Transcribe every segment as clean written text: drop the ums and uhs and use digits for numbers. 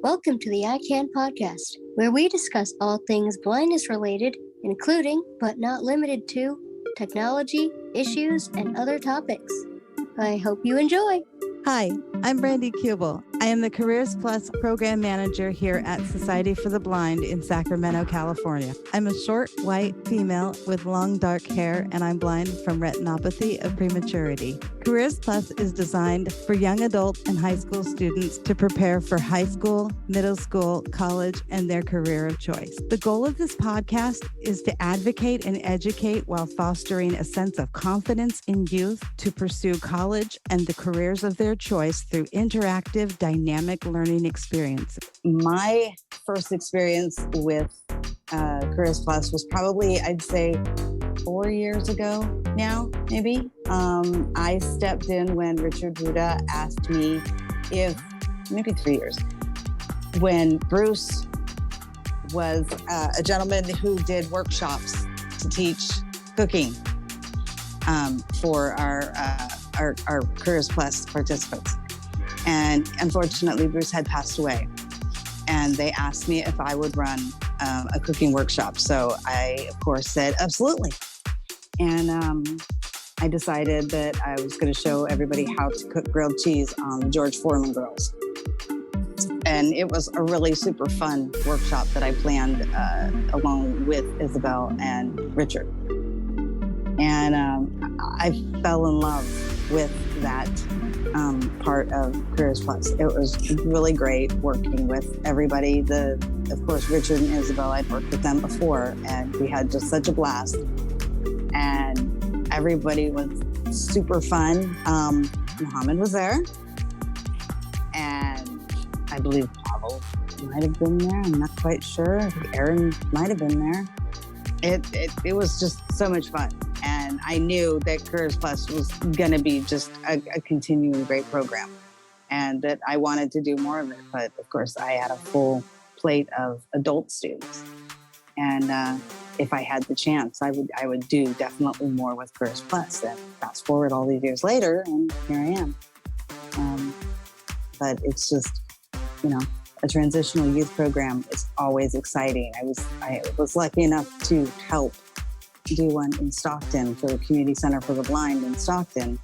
Welcome to the iCan podcast, where we discuss all things blindness related, including, but not limited to, technology, issues, and other topics. I hope you enjoy. Hi, I'm Brandie Kubel. I am the CareersPLUS Program Manager here at Society for the Blind in Sacramento, California. I'm a short, white female with long, dark hair, and I'm blind from retinopathy of prematurity. CareersPLUS is designed for young adult and high school students to prepare for high school, middle school, college, and their career of choice. The goal of this podcast is to advocate and educate while fostering a sense of confidence in youth to pursue college and the careers of their choice through interactive, dynamic learning experiences. My first experience with CareersPLUS was probably, I'd say, 4 years ago now, maybe. I stepped in when Richard Rueda asked me maybe 3 years, when Bruce was a gentleman who did workshops to teach cooking for our CareersPLUS participants. And unfortunately, Bruce had passed away. And they asked me if I would run a cooking workshop. So I, of course, said, absolutely. And I decided that I was going to show everybody how to cook grilled cheese on the George Foreman grills. And it was a really super fun workshop that I planned along with Isabel and Richard. And I fell in love with that part of CareersPLUS. It was really great working with everybody. Of course, Richard and Isabel, I'd worked with them before, and we had just such a blast. And everybody was super fun. Mohammad was there, and I believe Pablo might have been there. I'm not quite sure. I think Aaron might have been there. It was just so much fun. And I knew that CareersPLUS was going to be just a continuing great program, and that I wanted to do more of it. But of course, I had a full plate of adult students. And if I had the chance, I would do definitely more with CareersPLUS. And fast forward all these years later, and here I am. But it's just, a transitional youth program is always exciting. I was lucky enough to help do one in Stockton for the Community Center for the Blind in Stockton.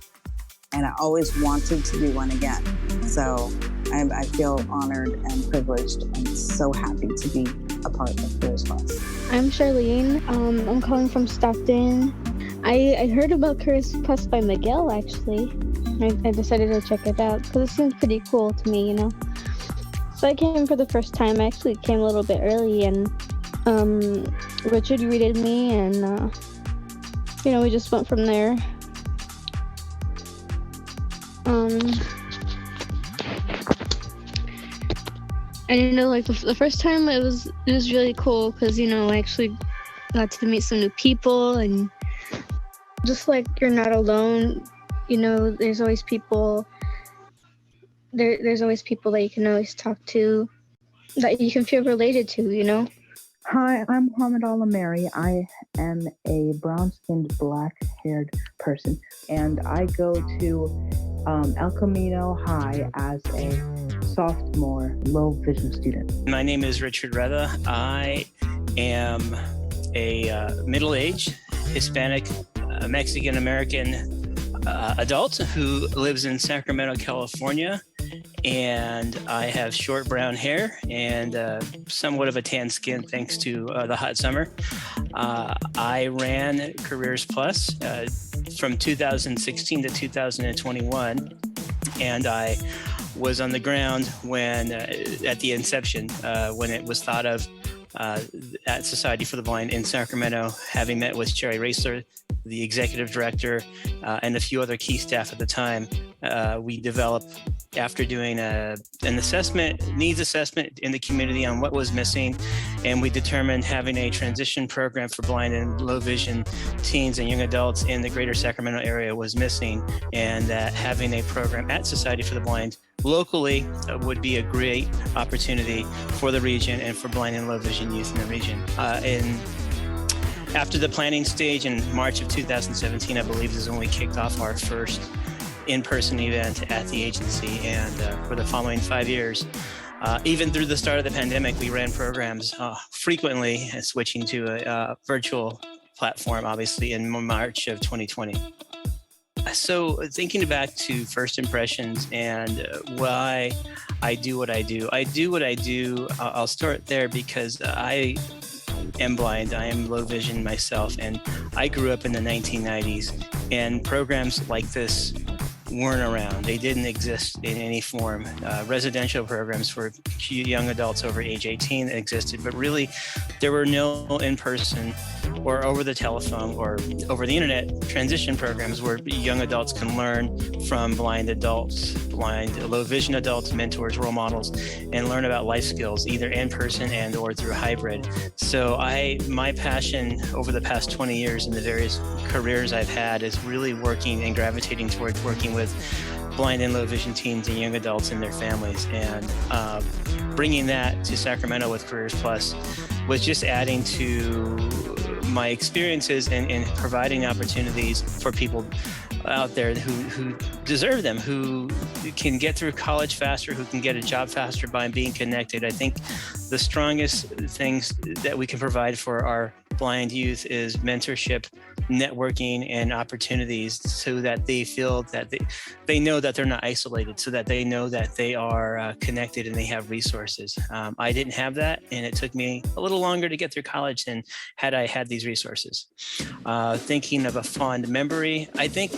And I always wanted to do one again. So I feel honored and privileged and so happy to be a part of CareersPLUS. I'm Charlene. I'm calling from Stockton. I heard about CareersPLUS by Miguel, actually. I decided to check it out because it seems pretty cool to me, So I came for the first time. I actually came a little bit early, and Richard greeted me, and we just went from there. And the first time it was really cool because I actually got to meet some new people, and just like you're not alone. There's always people. There's always people that you can always talk to, that you can feel related to. Hi, I'm Mohammad Alameri. I am a brown-skinned, black-haired person, and I go to El Camino High as a sophomore low-vision student. My name is Richard Reva. I am a middle-aged Hispanic, Mexican-American adult who lives in Sacramento, California. And I have short brown hair and somewhat of a tan skin thanks to the hot summer. I ran CareersPLUS from 2016 to 2021, and I was on the ground when, at the inception, when it was thought of at Society for the Blind in Sacramento, having met with Cherry Racer, the executive director, and a few other key staff at the time. We developed, after doing an needs assessment in the community on what was missing, and we determined having a transition program for blind and low vision teens and young adults in the greater Sacramento area was missing, and that having a program at Society for the Blind locally would be a great opportunity for the region and for blind and low vision youth in the region. After the planning stage in March of 2017, I believe, is when we kicked off our first in-person event at the agency. And for the following 5 years, even through the start of the pandemic, we ran programs frequently, switching to a virtual platform, obviously, in March of 2020. So thinking back to first impressions and why I do what I do. I'll start there because I am blind. I am low vision myself, and I grew up in the 1990s, and programs like this weren't around. They didn't exist in any form. Residential programs for young adults over age 18 existed, but really there were no in-person or over the telephone or over the internet transition programs where young adults can learn from blind adults, blind low vision adults, mentors, role models, and learn about life skills either in person and or through hybrid. So my passion over the past 20 years in the various careers I've had is really working and gravitating towards working with blind and low vision teens and young adults and their families. And bringing that to Sacramento with Careers Plus was just adding to my experiences and providing opportunities for people out there who deserve them, who can get through college faster, who can get a job faster by being connected. I think the strongest things that we can provide for our blind youth is mentorship, networking, and opportunities so that they feel that they know that they're not isolated, so that they know that they are connected and they have resources. I didn't have that, and it took me a little longer to get through college than had I had these resources. Thinking of a fond memory, I think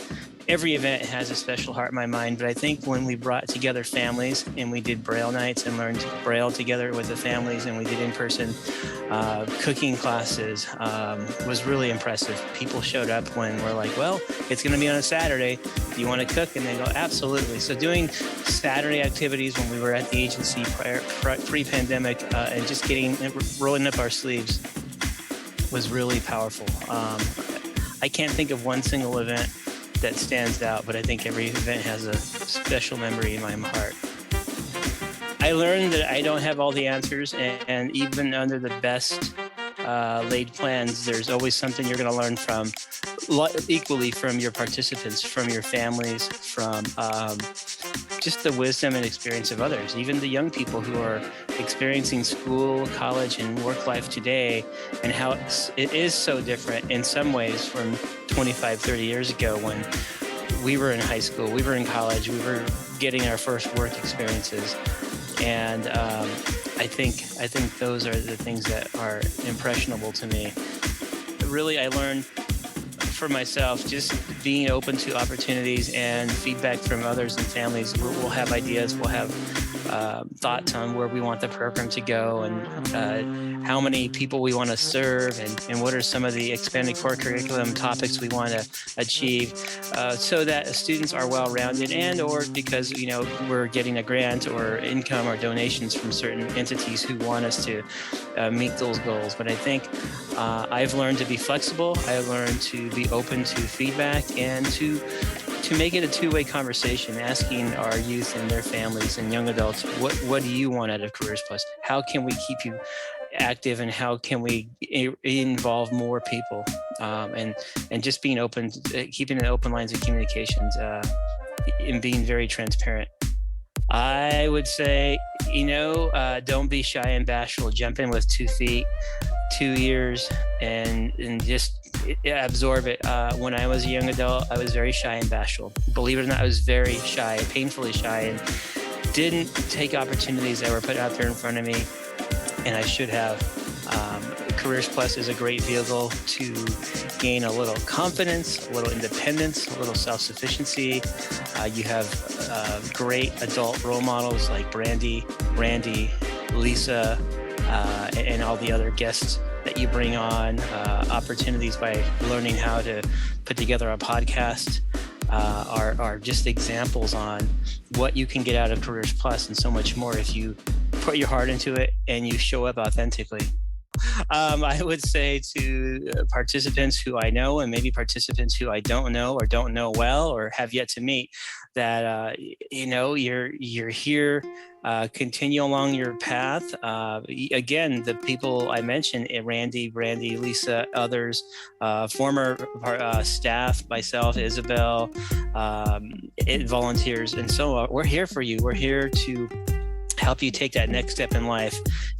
every event has a special heart in my mind, but I think when we brought together families and we did Braille nights and learned Braille together with the families, and we did in-person cooking classes, was really impressive. People showed up when we're like, well, it's going to be on a Saturday. Do you want to cook? And they go, absolutely. So doing Saturday activities when we were at the agency pre-pandemic and just rolling up our sleeves was really powerful. I can't think of one single event that stands out, but I think every event has a special memory in my heart. I learned that I don't have all the answers, and even under the best laid plans, there's always something you're going to learn from, equally from your participants, from your families, from just the wisdom and experience of others, even the young people who are experiencing school, college, and work life today, and how it is so different in some ways from 25, 30 years ago when we were in high school, we were in college, we were getting our first work experiences. And I think those are the things that are impressionable to me. Really, I learned for myself, just being open to opportunities and feedback from others and families. We'll have ideas, we'll have thoughts on where we want the program to go and how many people we want to serve and what are some of the expanded core curriculum topics we want to achieve so that students are well-rounded and or because, we're getting a grant or income or donations from certain entities who want us to meet those goals. But I think I've learned to be flexible. I've learned to be open to feedback and to make it a two-way conversation, asking our youth and their families and young adults, what do you want out of Careers Plus? How can we keep you active and how can we involve more people? And just being open, keeping an open lines of communications and being very transparent. I would say, don't be shy and bashful. Jump in with 2 feet, 2 ears, and just absorb it. When I was a young adult, I was very shy and bashful. Believe it or not, I was very shy, painfully shy, and didn't take opportunities that were put out there in front of me, and I should have. Careers Plus is a great vehicle to gain a little confidence, a little independence, a little self-sufficiency. You have great adult role models like Brandie, Lisa, and all the other guests that you bring on, opportunities by learning how to put together a podcast are just examples on what you can get out of Careers Plus and so much more if you put your heart into it and you show up authentically. I would say to participants who I know and maybe participants who I don't know or don't know well or have yet to meet that, you're here continue along your path. Again, the people I mentioned, Randy, Brandie, Lisa, others, former staff, myself, Isabel, volunteers, and so on. We're here for you. We're here to help you take that next step in life,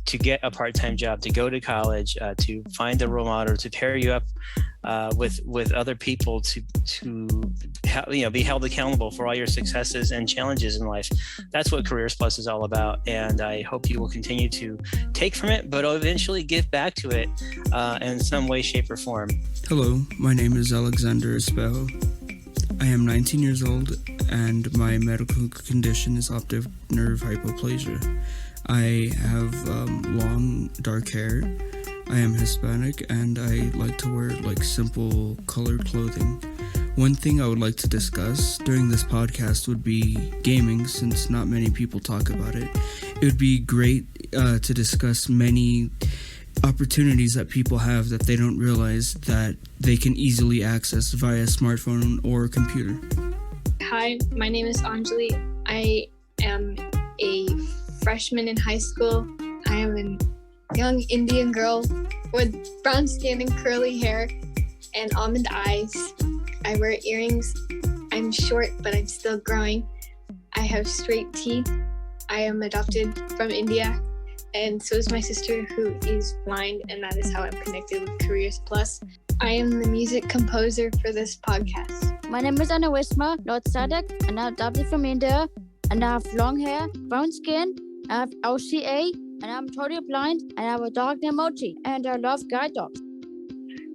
to get a part-time job, to go to college, to find a role model, to pair you up with other people to be held accountable for all your successes and challenges in life. That's what Careers Plus is all about, and I hope you will continue to take from it, but eventually give back to it in some way, shape, or form. Hello, my name is Alexander Espejo. I am 19 years old, and my medical condition is optic nerve hypoplasia. I have long, dark hair. I am Hispanic, and I like to wear simple colored clothing. One thing I would like to discuss during this podcast would be gaming, since not many people talk about it. It would be great to discuss many opportunities that people have that they don't realize that they can easily access via smartphone or computer. Hi, my name is Anji. I am a freshman in high school. I am a young Indian girl with brown skin and curly hair and almond eyes. I wear earrings. I'm short, but I'm still growing. I have straight teeth. I am adopted from India, and so is my sister, who is blind, and that is how I'm connected with Careers Plus. I am the music composer for this podcast. My name is Reshma, Lloyd-Shattock, and I'm adopted from India, and I have long hair, brown skin, I have LCA, and I'm totally blind, and I have a dog named Mochi, and I love guide dogs.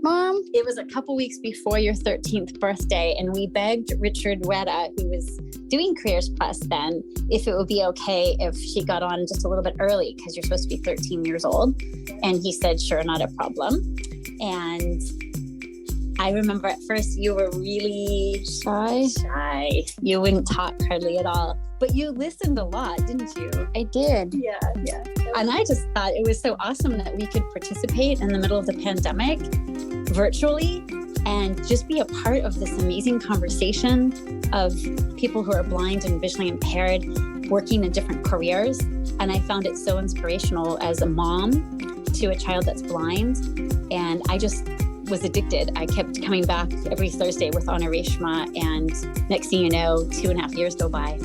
Mom? It was a couple weeks before your 13th birthday, and we begged Richard Rueda, who was doing Careers Plus then, if it would be okay if she got on just a little bit early, because you're supposed to be 13 years old. And he said, sure, not a problem. And I remember at first you were really shy. You wouldn't talk hardly at all, but you listened a lot, didn't you? I did. Yeah. And I just thought it was so awesome that we could participate in the middle of the pandemic virtually and just be a part of this amazing conversation of people who are blind and visually impaired working in different careers. And I found it so inspirational as a mom to a child that's blind. And I just was addicted. I kept coming back every Thursday with Reshma, and next thing you know, 2.5 years go by.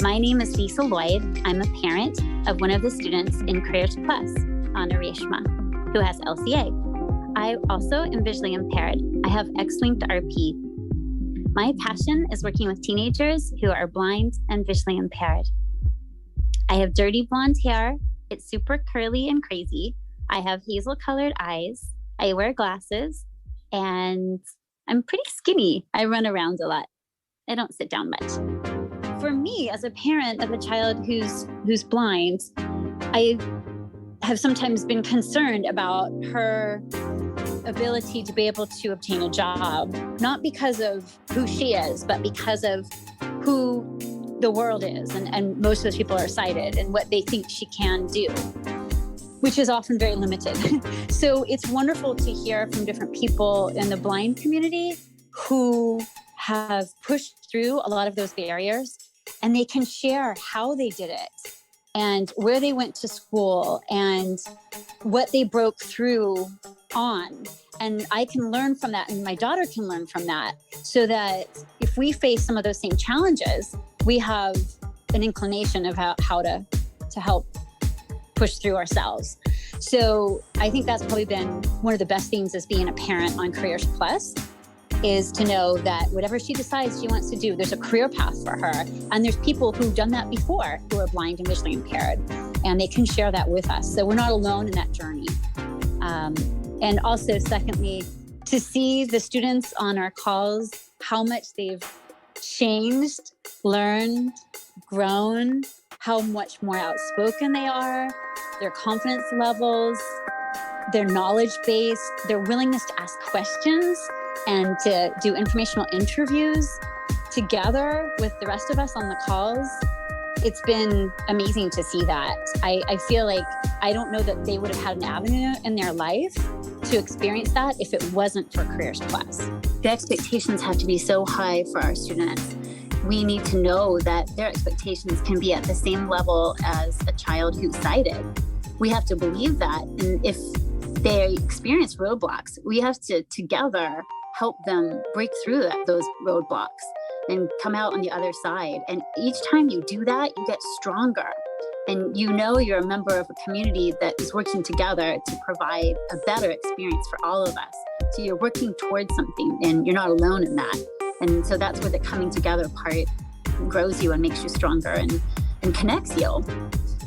My name is Lisa Lloyd. I'm a parent of one of the students in Careers Plus, Reshma, who has LCA. I also am visually impaired. I have X-linked RP. My passion is working with teenagers who are blind and visually impaired. I have dirty blonde hair. It's super curly and crazy. I have hazel-colored eyes. I wear glasses, and I'm pretty skinny. I run around a lot. I don't sit down much. For me, as a parent of a child who's blind, I have sometimes been concerned about her ability to be able to obtain a job, not because of who she is, but because of who the world is. And most of those people are sighted and what they think she can do, which is often very limited. So it's wonderful to hear from different people in the blind community who have pushed through a lot of those barriers, and they can share how they did it and where they went to school and what they broke through on. And I can learn from that, and my daughter can learn from that, so that if we face some of those same challenges, we have an inclination of how to help push through ourselves. So I think that's probably been one of the best things as being a parent on Careers Plus, is to know that whatever she decides she wants to do, there's a career path for her. And there's people who've done that before who are blind and visually impaired, and they can share that with us. So we're not alone in that journey. And also, secondly, to see the students on our calls, how much they've changed, learned, grown, how much more outspoken they are, their confidence levels, their knowledge base, their willingness to ask questions and to do informational interviews together with the rest of us on the calls. It's been amazing to see that. I feel like I don't know that they would have had an avenue in their life to experience that if it wasn't for Careers Plus. The expectations have to be so high for our students we need to know that their expectations can be at the same level as a child who's sighted. We have to believe that. And if they experience roadblocks, we have to together help them break through those roadblocks and come out on the other side. And each time you do that, you get stronger. And you know you're a member of a community that is working together to provide a better experience for all of us. So you're working towards something and you're not alone in that. And so that's where the coming together part grows you and makes you stronger and connects you.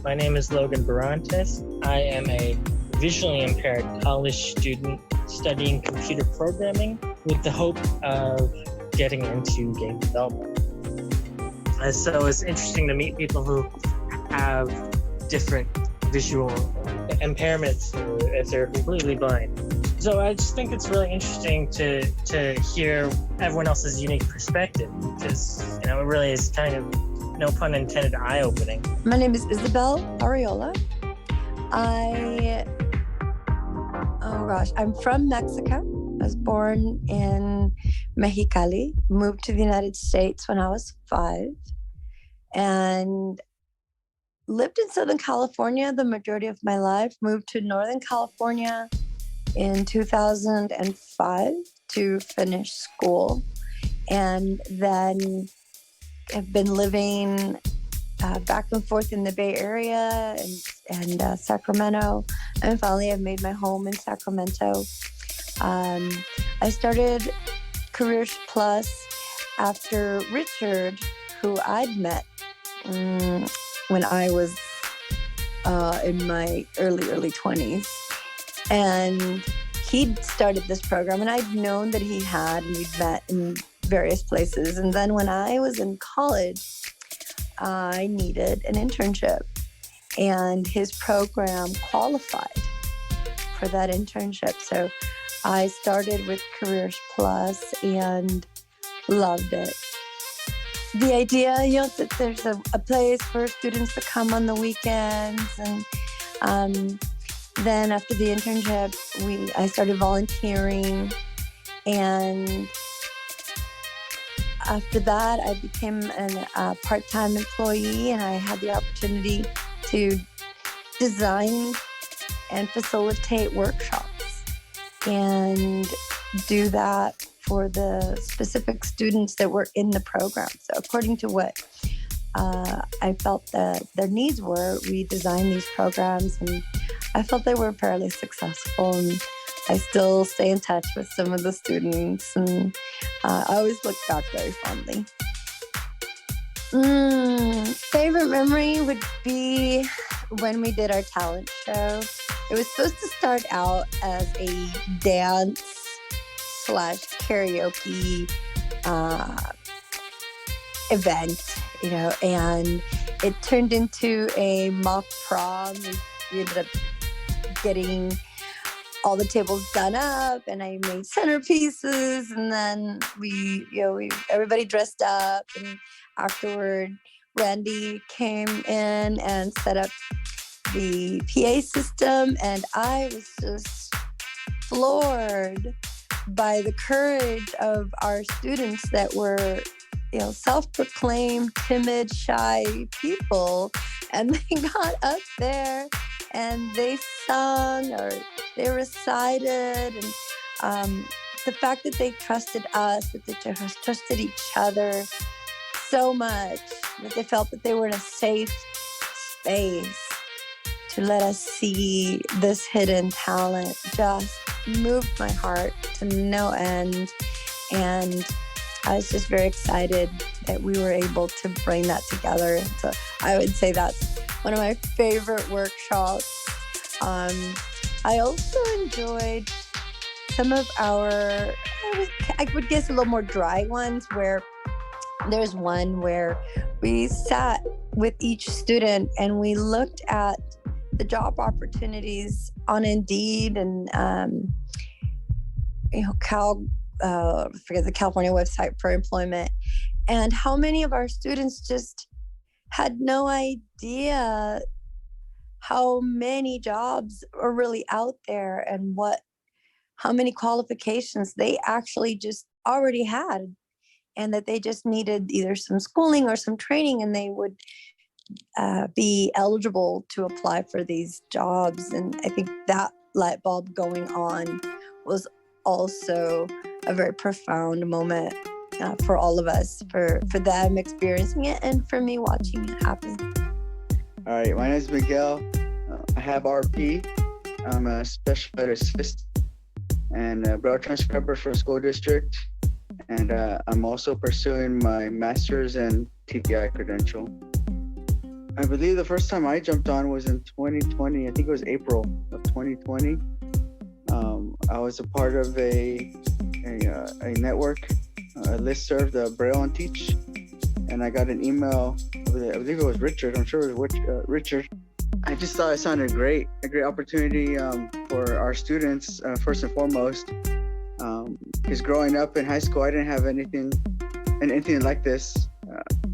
My name is Logan Barantes. I am a visually impaired college student studying computer programming with the hope of getting into game development. So it's interesting to meet people who have different visual impairments if they're completely blind. So I just think it's really interesting to hear everyone else's unique perspective, because it really is kind of, no pun intended, eye-opening. My name is Isabel Ariola. I'm from Mexico. I was born in Mexicali, moved to the United States when I was 5, and lived in Southern California the majority of my life. Moved to Northern California in 2005 to finish school, and then have been living back and forth in the Bay Area and Sacramento, and finally I've made my home in Sacramento. I started Careers Plus after Richard, who I'd met when I was in my early 20s. And he'd started this program, and I'd known that he had, and we'd met in various places. And then when I was in college, I needed an internship, and his program qualified for that internship. So I started with Careers Plus and loved it. The idea, that there's a place for students to come on the weekends, and then after the internship, I started volunteering, and after that, I became a part-time employee, and I had the opportunity to design and facilitate workshops and do that for the specific students that were in the program. So according to what I felt that their needs were, we designed these programs, and I felt they were fairly successful. And I still stay in touch with some of the students, and I always look back very fondly. Favorite memory would be when we did our talent show. It was supposed to start out as a dance / karaoke event, and it turned into a mock prom. We ended up getting all the tables done up, and I made centerpieces, and then everybody dressed up, and afterward Brandie came in and set up the PA system, and I was just floored by the courage of our students that were self-proclaimed timid, shy people, and they got up there and they sung or they recited, and the fact that they trusted us, that they trusted each other so much, that they felt that they were in a safe space to let us see this hidden talent, just moved my heart to no end. And I was just very excited that we were able to bring that together. So I would say that's one of my favorite workshops. I also enjoyed some of our, I would guess, a little more dry ones, where there's one where we sat with each student and we looked at the job opportunities on Indeed and the California website for employment, and how many of our students just had no idea how many jobs are really out there and how many qualifications they actually just already had. and that they just needed either some schooling or some training, and they would be eligible to apply for these jobs. And I think that light bulb going on was also a very profound moment for all of us, for them experiencing it and for me watching it happen. All right, my name is Miguel. I have RP. I'm a special ed assistant and a braille transcriber for a school district. And I'm also pursuing my master's and TPI credential. I believe the first time I jumped on was in 2020. I think it was April of 2020. I was a part of a network, a listserv, the Braille and Teach, and I got an email. I believe it was Richard. I'm sure it was Richard. I just thought it sounded great, a great opportunity for our students, first and foremost. Because growing up in high school, I didn't have anything like this.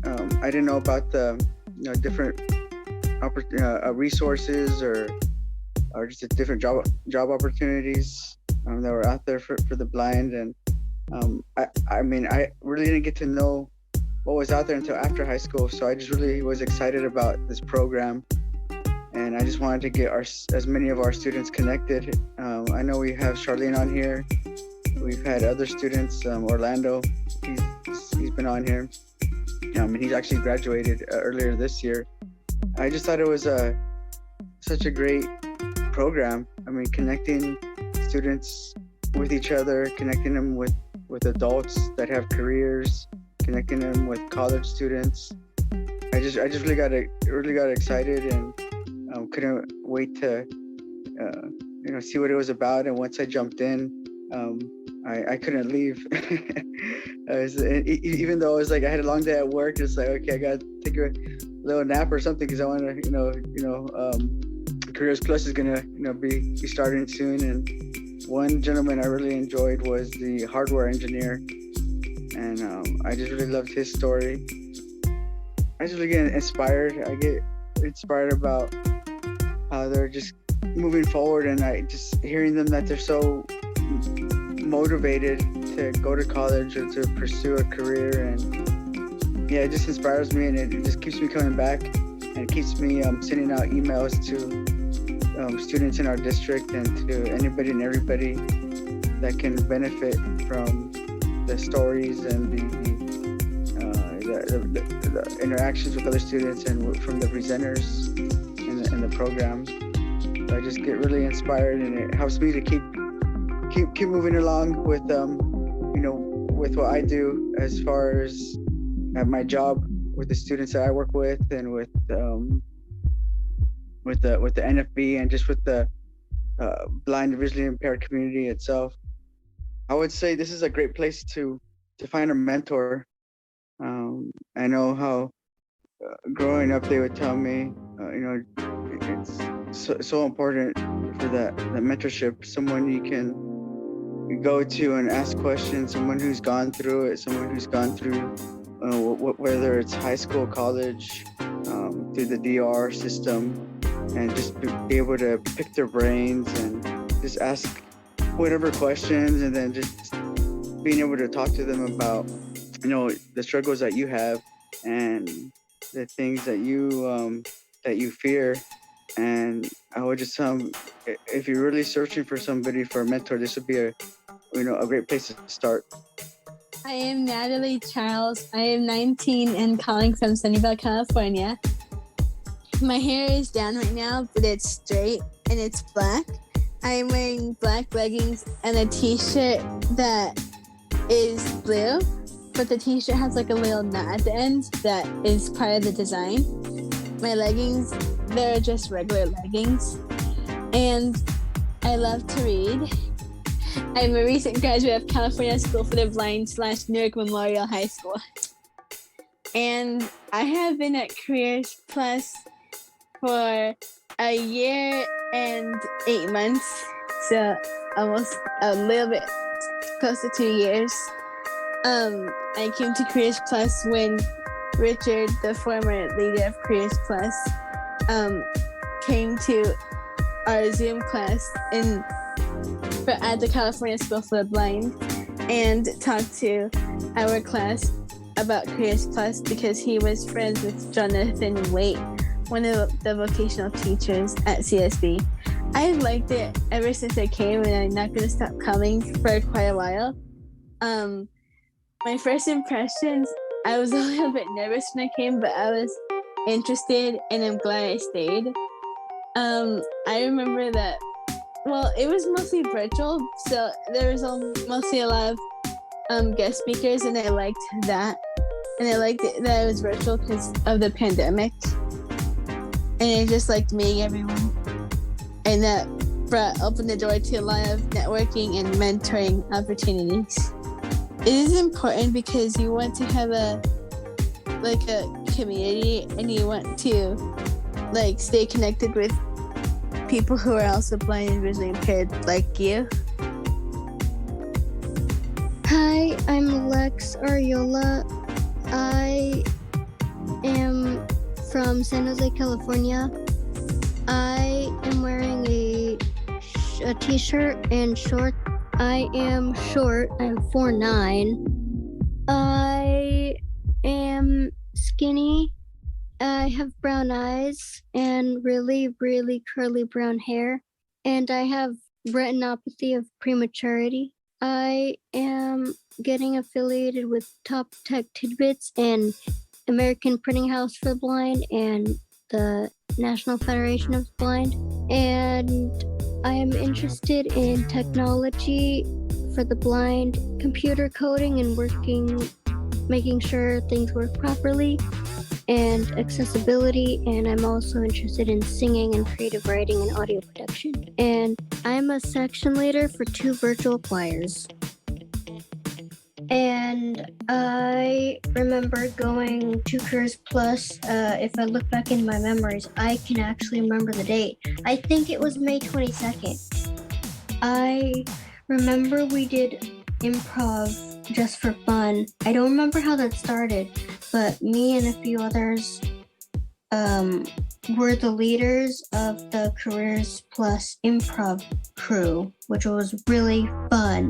I didn't know about the different resources or just different job opportunities that were out there for the blind. And I mean, I really didn't get to know what was out there until after high school. So I just really was excited about this program. And I just wanted to get as many of our students connected. I know we have Charlene on here. We've had other students, Orlando, he's been on here. And he's actually graduated earlier this year. I just thought it was such a great program. I mean, connecting students with each other, connecting them with adults that have careers, connecting them with college students. I just really got excited and couldn't wait to see what it was about. And once I jumped in, I couldn't leave. Even though I was like, I had a long day at work, it's like, okay, I got to take a little nap or something because I want to, Careers Plus is gonna, be starting soon. And one gentleman I really enjoyed was the hardware engineer, and I just really loved his story. I just really get inspired. I get inspired about how they're just moving forward, and I just hearing them that they're so motivated to go to college or to pursue a career. And yeah, it just inspires me, and it just keeps me coming back and keeps me sending out emails to students in our district and to anybody and everybody that can benefit from the stories and the interactions with other students and from the presenters in the program. So I just get really inspired, and it helps me to keep moving along with with what I do as far as at my job with the students that I work with, and with the NFB, and just with the blind and visually impaired community itself. I would say this is a great place to find a mentor. I know how growing up they would tell me, it's so important for that mentorship, someone you can go to and ask questions, someone who's gone through it, someone who's gone through whether it's high school, college, through the DR system, and just be able to pick their brains and just ask whatever questions, and then just being able to talk to them about the struggles that you have and the things that you fear. And I would just if you're really searching for somebody, for a mentor, this would be a great place to start. I am Natalie Charles. I am 19 and calling from Sunnyvale, California. My hair is down right now, but it's straight and it's black. I am wearing black leggings and a t-shirt that is blue, but the t-shirt has like a little knot at the end that is part of the design. My leggings, they're just regular leggings. And I love to read. I'm a recent graduate of California School for the Blind / Newark Memorial High School. And I have been at Careers Plus for a year and 8 months, so almost a little bit close to 2 years. I came to Careers Plus when Richard, the former leader of Careers Plus, came to our Zoom class at the California School for the Blind. and talk to our class about Careers Plus because he was friends with Jonathan Waite, one of the vocational teachers at CSB. I liked it ever since I came, and I'm not going to stop coming for quite a while. My first impressions, I was a little bit nervous when I came, but I was interested, and I'm glad I stayed. I remember that, well, it was mostly virtual, so there was mostly a lot of guest speakers, and I liked that. And I liked it that it was virtual because of the pandemic. And I just liked meeting everyone. And that opened the door to a lot of networking and mentoring opportunities. It is important because you want to have a community, and you want to stay connected with people who are also blind and visually impaired like you. Hi, I'm Lex Ariola. I am from San Jose, California. I am wearing a t-shirt and shorts. I am short. I'm 4'9". I am skinny. I have brown eyes and really, really curly brown hair. And I have retinopathy of prematurity. I am getting affiliated with Top Tech Tidbits and American Printing House for the Blind and the National Federation of the Blind. And I am interested in technology for the blind, computer coding and making sure things work properly, and accessibility. And I'm also interested in singing and creative writing and audio production. And I'm a section leader for 2 virtual choirs. And I remember going to Careers Plus. If I look back in my memories, I can actually remember the date. I think it was May 22nd. I remember we did improv just for fun. I don't remember how that started, but me and a few others were the leaders of the Careers Plus improv crew, which was really fun.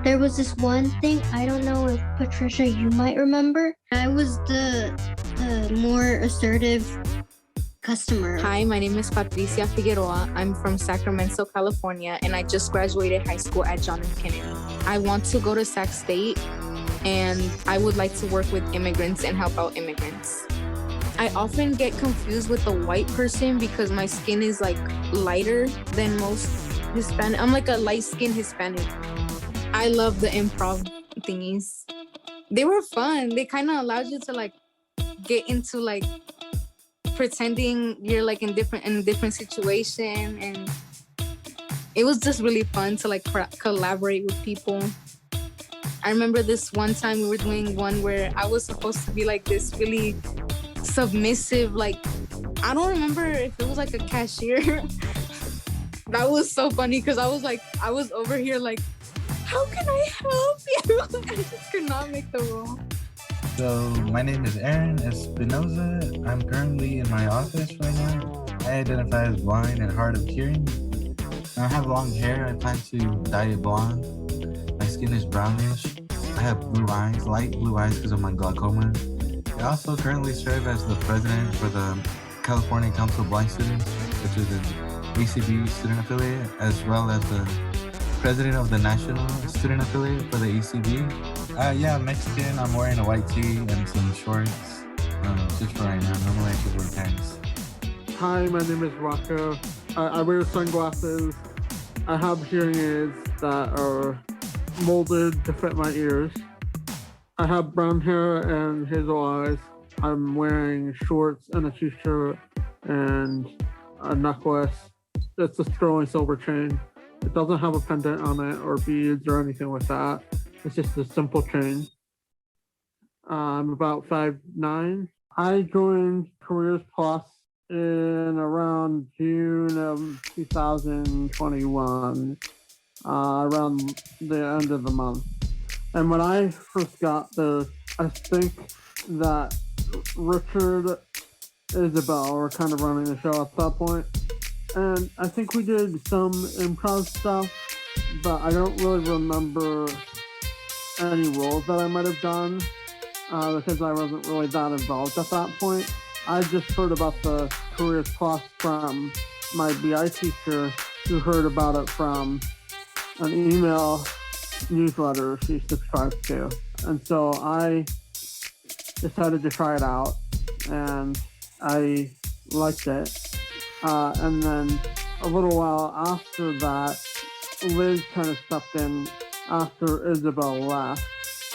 There was this one thing, I don't know if Patricia, you might remember. I was the more assertive customer. Hi, my name is Patricia Figueroa. I'm from Sacramento, California, and I just graduated high school at John F. Kennedy. I want to go to Sac State, and I would like to work with immigrants and help out immigrants. I often get confused with a white person because my skin is lighter than most Hispanic. I'm a light-skinned Hispanic. I love the improv thingies. They were fun. They kind of allowed you to get into pretending you're in a different situation, and it was just really fun to collaborate with people. I remember this one time we were doing one where I was supposed to be this really submissive, I don't remember if it was a cashier. That was so funny because I was over here how can I help you? I just could not make the role. So my name is Aaron Espinoza. I'm currently in my office right now. I identify as blind and hard of hearing. I have long hair. I plan to dye it blonde. My skin is brownish. I have blue eyes, light blue eyes because of my glaucoma. I also currently serve as the president for the California Council of Blind Students, which is an ECB student affiliate, as well as the president of the National Student Affiliate for the ECB. I'm Mexican. I'm wearing a white tee and some shorts, just for right now. Normally I should wear pants. Hi, my name is Rocco. I wear sunglasses. I have hearing aids that are molded to fit my ears. I have brown hair and hazel eyes. I'm wearing shorts and a t-shirt and a necklace. It's a sterling silver chain. It doesn't have a pendant on it or beads or anything like that. It's just a simple chain. I'm about 5'9". I joined Careers Plus in around June of 2021, around the end of the month. And when I first got there, I think that Richard, Isabel were kind of running the show at that point. And I think we did some improv stuff, but I don't really remember any roles that I might have done because I wasn't really that involved at that point. I just heard about the Careers Plus from my BI teacher, who heard about it from an email newsletter she subscribed to. And so I decided to try it out, and I liked it. And then a little while after that, Liz kind of stepped in after Isabel left.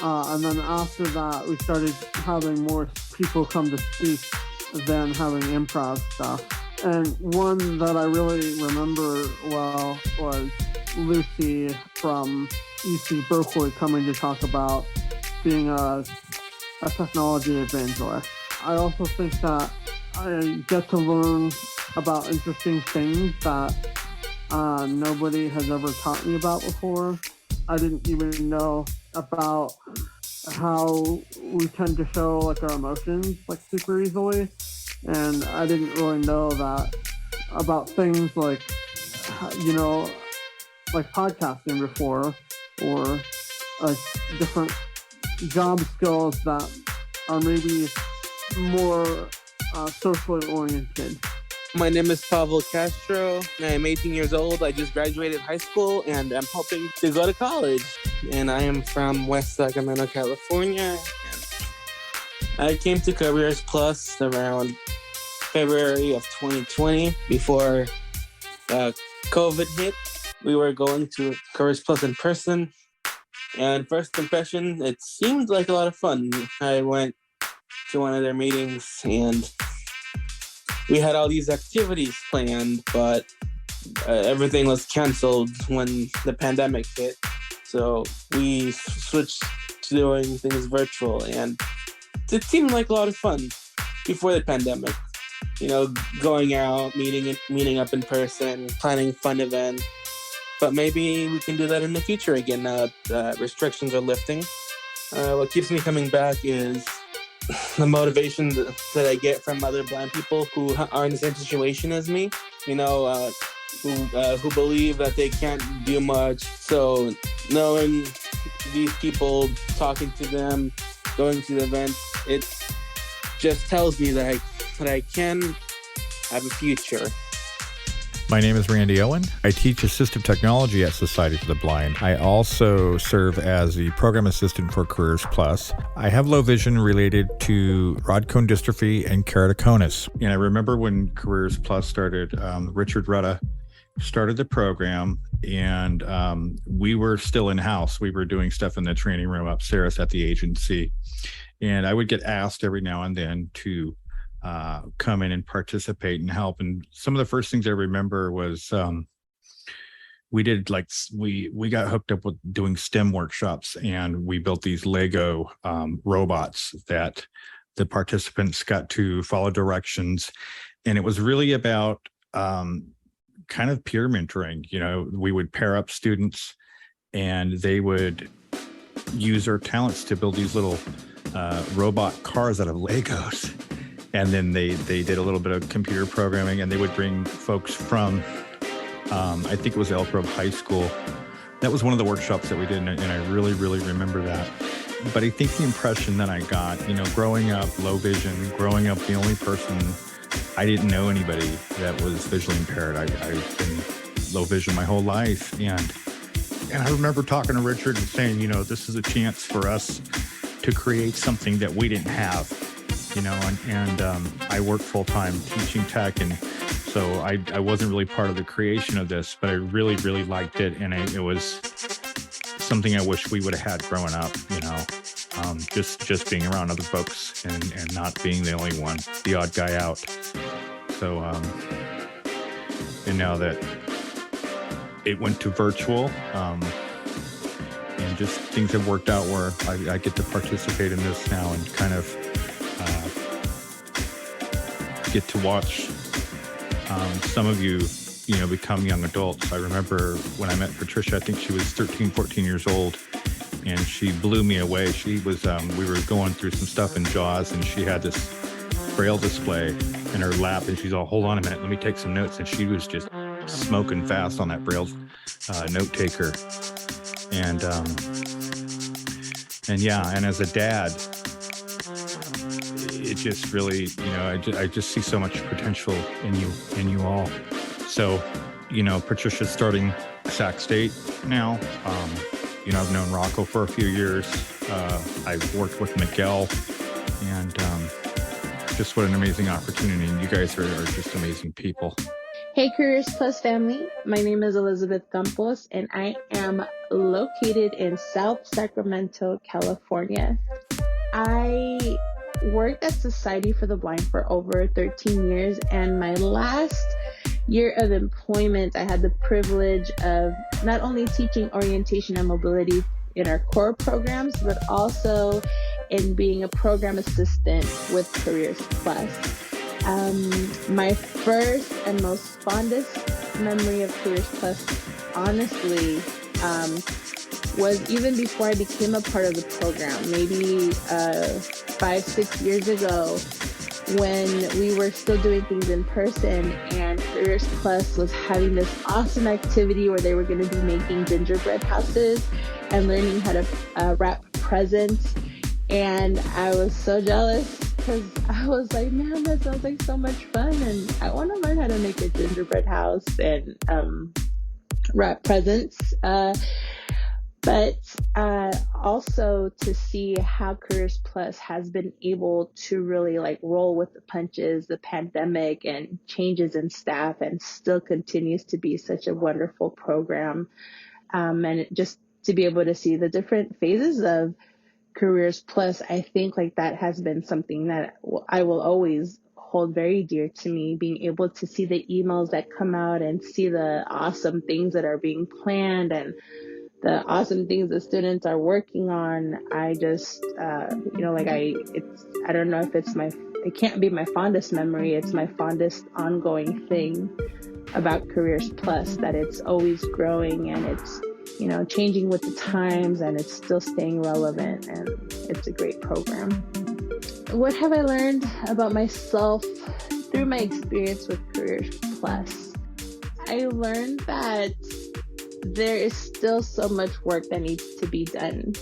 And then after that, we started having more people come to speak than having improv stuff. And one that I really remember well was Lucy from UC Berkeley coming to talk about being a technology evangelist. I also think that I get to learn about interesting things that nobody has ever taught me about before. I didn't even know about how we tend to show like our emotions like super easily, and I didn't really know that about things like, you know, like podcasting before, or like different job skills that are maybe more socially oriented. My name is Pablo Castro. I'm 18 years old. I just graduated high school and I'm hoping to go to college. And I am from West Sacramento, California. And I came to Careers Plus around February of 2020 before COVID hit. We were going to Careers Plus in person. And first impression, it seemed like a lot of fun. I went to one of their meetings and we had all these activities planned, but everything was canceled when the pandemic hit. So we switched to doing things virtual, and it seemed like a lot of fun before the pandemic. You know, going out, meeting up in person, planning fun events. But maybe we can do that in the future again now that restrictions are lifting. What keeps me coming back is the motivation that I get from other blind people who are in the same situation as me, you know, who believe that they can't do much. So knowing these people, talking to them, going to the events, it just tells me that I can have a future. My name is Randy Owen. I teach assistive technology at Society for the Blind. I also serve as the program assistant for Careers Plus. I have low vision related to rod cone dystrophy and keratoconus. And I remember when Careers Plus started, Richard Rueda started the program, and we were still in-house. We were doing stuff in the training room upstairs at the agency. And I would get asked every now and then to come in and participate and help. And some of the first things I remember was we did we got hooked up with doing STEM workshops, and we built these Lego robots that the participants got to follow directions. And it was really about kind of peer mentoring. You know, we would pair up students and they would use their talents to build these little robot cars out of Legos. And then they did a little bit of computer programming, and they would bring folks from, I think it was Elk Grove High School. That was one of the workshops that we did, and I really, really remember that. But I think the impression that I got, you know, growing up low vision, growing up the only person, I didn't know anybody that was visually impaired. I've been low vision my whole life. And I remember talking to Richard and saying, you know, this is a chance for us to create something that we didn't have. You know, and I work full-time teaching tech, and so I wasn't really part of the creation of this, but I really, really liked it, and it was something I wish we would have had growing up, you know, just being around other folks and not being the only one, the odd guy out. So, and now that it went to virtual, and just things have worked out where I get to participate in this now and kind of get to watch some of you, you know, become young adults. I remember when I met Patricia, I think she was 13, 14 years old, and she blew me away. She was, we were going through some stuff in JAWS, and she had this Braille display in her lap, and she's all, hold on a minute, let me take some notes. And she was just smoking fast on that Braille note taker. And yeah, and as a dad, it just really, I just see so much potential in you all. So, Patricia's starting Sac State now. I've known Rocco for a few years. I've worked with Miguel, and just what an amazing opportunity. And you guys are just amazing people. Hey, Careers Plus family. My name is Elizabeth Campos, and I am located in South Sacramento, California. I worked at Society for the Blind for over 13 years, and my last year of employment, I had the privilege of not only teaching orientation and mobility in our core programs, but also in being a program assistant with Careers Plus. My first and most fondest memory of Careers Plus, honestly, was even before I became a part of the program, maybe 5-6 years ago, when we were still doing things in person, and Careers Plus was having this awesome activity where they were going to be making gingerbread houses and learning how to wrap presents. And I was so jealous because I was like, man, that sounds like so much fun, and I want to learn how to make a gingerbread house and wrap presents. But also to see how Careers Plus has been able to really roll with the punches, the pandemic and changes in staff, and still continues to be such a wonderful program. And just to be able to see the different phases of Careers Plus, I think that has been something that I will always hold very dear to me, being able to see the emails that come out and see the awesome things that are being planned and the awesome things the students are working on. I just, I don't know if it can't be my fondest memory. It's my fondest ongoing thing about Careers Plus, that it's always growing and it's, changing with the times, and it's still staying relevant, and it's a great program. What have I learned about myself through my experience with Careers Plus? I learned that there is still so much work that needs to be done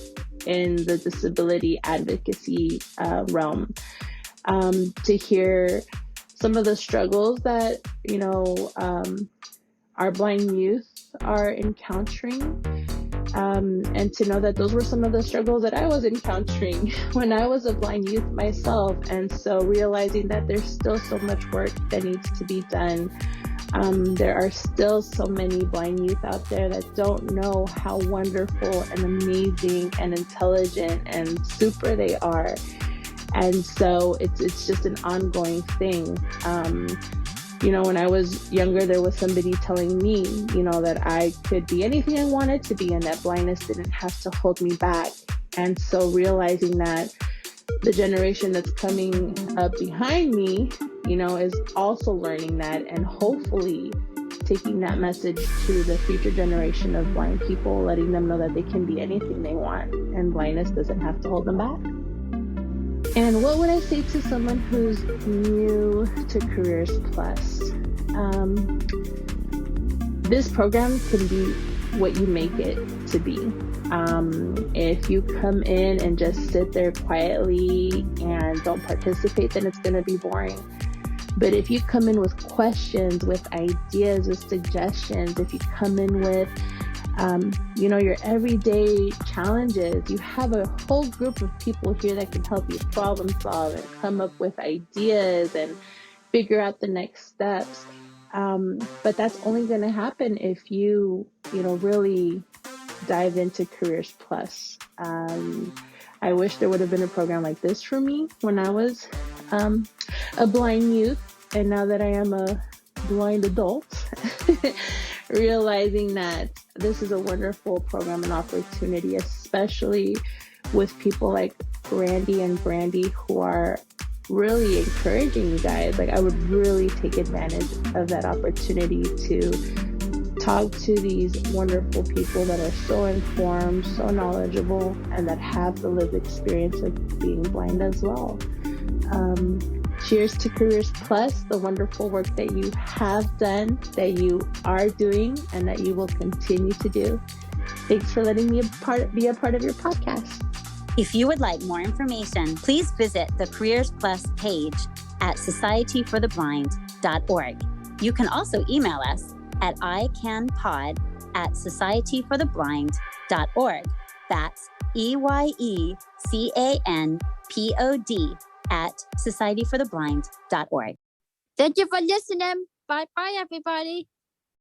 in the disability advocacy realm. To hear some of the struggles that, our blind youth are encountering, and to know that those were some of the struggles that I was encountering when I was a blind youth myself. And so realizing that there's still so much work that needs to be done. There are still so many blind youth out there that don't know how wonderful and amazing and intelligent and super they are. And so it's just an ongoing thing. When I was younger, there was somebody telling me, that I could be anything I wanted to be, and that blindness didn't have to hold me back. And so realizing that the generation that's coming up behind me, is also learning that, and hopefully taking that message to the future generation of blind people, letting them know that they can be anything they want, and blindness doesn't have to hold them back. And what would I say to someone who's new to Careers Plus? This program can be what you make it to be. If you come in and just sit there quietly and don't participate, then it's going to be boring. But if you come in with questions, with ideas, with suggestions, if you come in with your everyday challenges, you have a whole group of people here that can help you problem solve and come up with ideas and figure out the next steps. But that's only going to happen if you, really dive into Careers Plus. I wish there would have been a program like this for me when I was a blind youth, and now that I am a blind adult, realizing that this is a wonderful program and opportunity, especially with people like Randy and Brandie, who are really encouraging you guys. I would really take advantage of that opportunity to talk to these wonderful people that are so informed, so knowledgeable, and that have the lived experience of being blind as well. Cheers to Careers Plus, the wonderful work that you have done, that you are doing, and that you will continue to do. Thanks for letting me be a part of your podcast. If you would like more information, please visit the Careers Plus page at societyfortheblind.org. You can also email us at eyecanpod@societyfortheblind.org. That's EYECANPOD @societyfortheblind.org. Thank you for listening. Bye-bye, everybody.